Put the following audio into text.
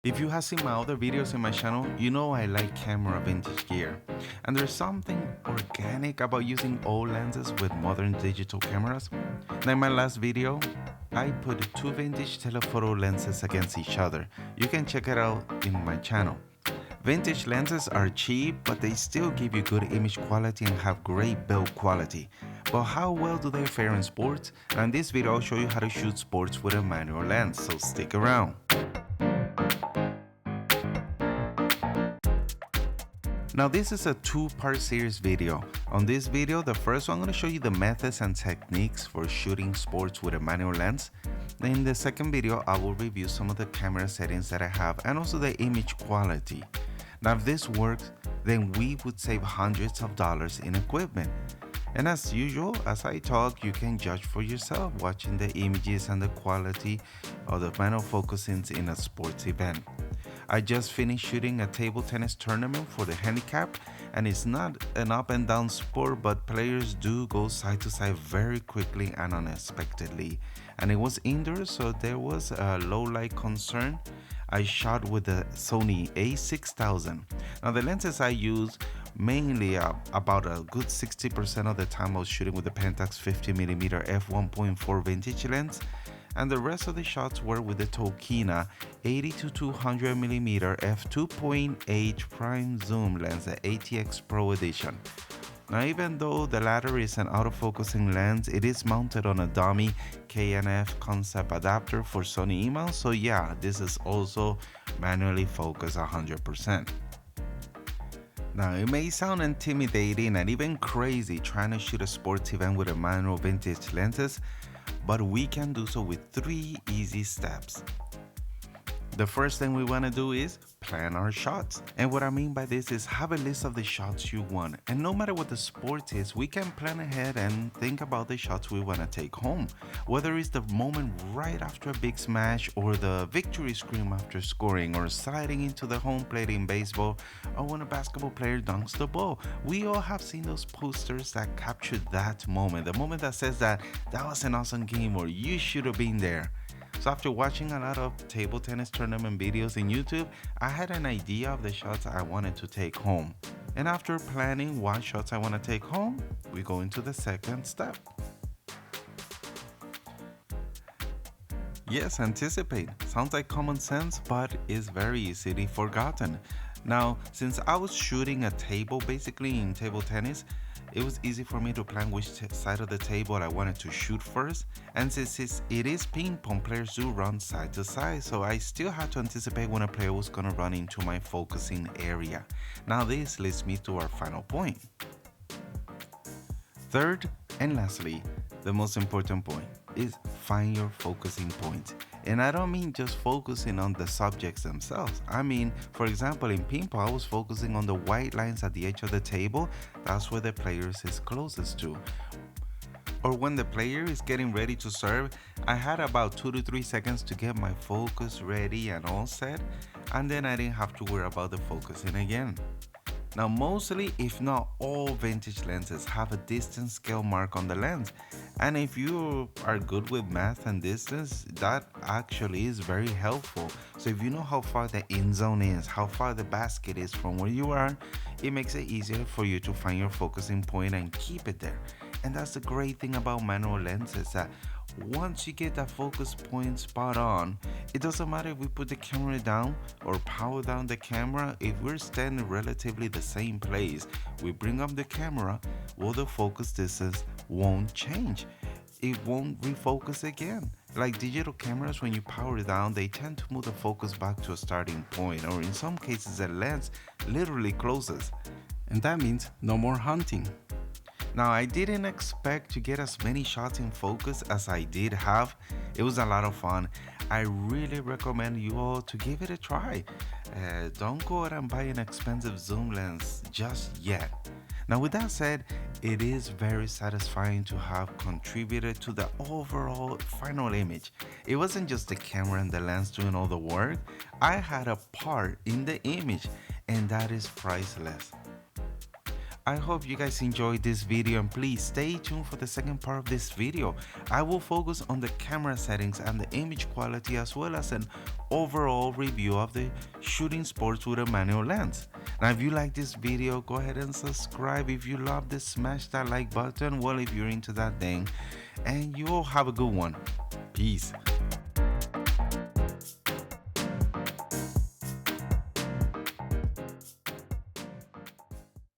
If you have seen my other videos in my channel, you know I like camera vintage gear. And there's something organic about using old lenses with modern digital cameras. Now in my last video, I put two vintage telephoto lenses against each other. You can check it out in my channel. Vintage lenses are cheap, but they still give you good image quality and have great build quality. But how well do they fare in sports? Now in this video I'll show you how to shoot sports with a manual lens, so stick around. Now this is a two-part series video. On this video, the first one I'm going to show you the methods and techniques for shooting sports with a manual lens. In the second video, I will review some of the camera settings that I have and also the image quality. Now if this works, then we would save hundreds of dollars in equipment. And as usual, as I talk, you can judge for yourself watching the images and the quality of the manual focusings in a sports event. I just finished shooting a table tennis tournament for the handicap, and it's not an up and down sport, but players do go side to side very quickly and unexpectedly. And it was indoors, so there was a low light concern. I shot with the Sony a6000. Now the lenses I use mainly about a good 60% of the time I was shooting with the Pentax 50mm f1.4 vintage lens, and the rest of the shots were with the Toking 80 to 200mm f2.8 prime zoom lens, the ATX Pro edition. Now even though the latter is an autofocusing lens, it is mounted on a dummy KNF concept adapter for Sony E-mount, so yeah, this is also manually focused 100%. Now it may sound intimidating and even crazy trying to shoot a sports event with a manual vintage lenses, but we can do so with 3 easy steps. The first thing we want to do is plan our shots. And what I mean by this is have a list of the shots you want. And no matter what the sport is, we can plan ahead and think about the shots we want to take home. Whether it's the moment right after a big smash, or the victory scream after scoring, or sliding into the home plate in baseball, or when a basketball player dunks the ball. We all have seen those posters that capture that moment. The moment that says that was an awesome game, or you should have been there. So after watching a lot of table tennis tournament videos in YouTube, I had an idea of the shots I wanted to take home. And after planning what shots I want to take home, we go into the second step. Yes, anticipate. Sounds like common sense, but is very easily forgotten. Now, since I was shooting a table basically in table tennis, it was easy for me to plan which side of the table I wanted to shoot first. And since it is ping pong, players do run side to side, so I still had to anticipate when a player was going to run into my focusing area. Now this leads me to our final point. Third and lastly, the most important point is find your focusing point. And I don't mean just focusing on the subjects themselves. I mean, for example, in ping pong, I was focusing on the white lines at the edge of the table. That's where the player is closest to. Or when the player is getting ready to serve, I had about 2 to 3 seconds to get my focus ready and all set, and then I didn't have to worry about the focusing again. Now mostly, if not all vintage lenses have a distance scale mark on the lens, and if you are good with math and distance, that actually is very helpful. So if you know how far the end zone is, how far the basket is from where you are, it makes it easier for you to find your focusing point and keep it there. And that's the great thing about manual lenses, that once you get that focus point spot on, it doesn't matter if we put the camera down or power down the camera. If we're standing relatively the same place, we bring up the camera, well, the focus distance won't change. It won't refocus again. Like digital cameras, when you power it down, they tend to move the focus back to a starting point, or in some cases the lens literally closes. And that means no more hunting. Now I didn't expect to get as many shots in focus as I did have. It was a lot of fun. I really recommend you all to give it a try. Don't go out and buy an expensive zoom lens just yet. Now with that said, it is very satisfying to have contributed to the overall final image. It wasn't just the camera and the lens doing all the work. I had a part in the image, and that is priceless. I hope you guys enjoyed this video, and please stay tuned for the second part of this video. I will focus on the camera settings and the image quality, as well as an overall review of the shooting sports with a manual lens. Now if you like this video, go ahead and subscribe. If you love this, smash that like button. Well, if you're into that thing, and you all have a good one. Peace.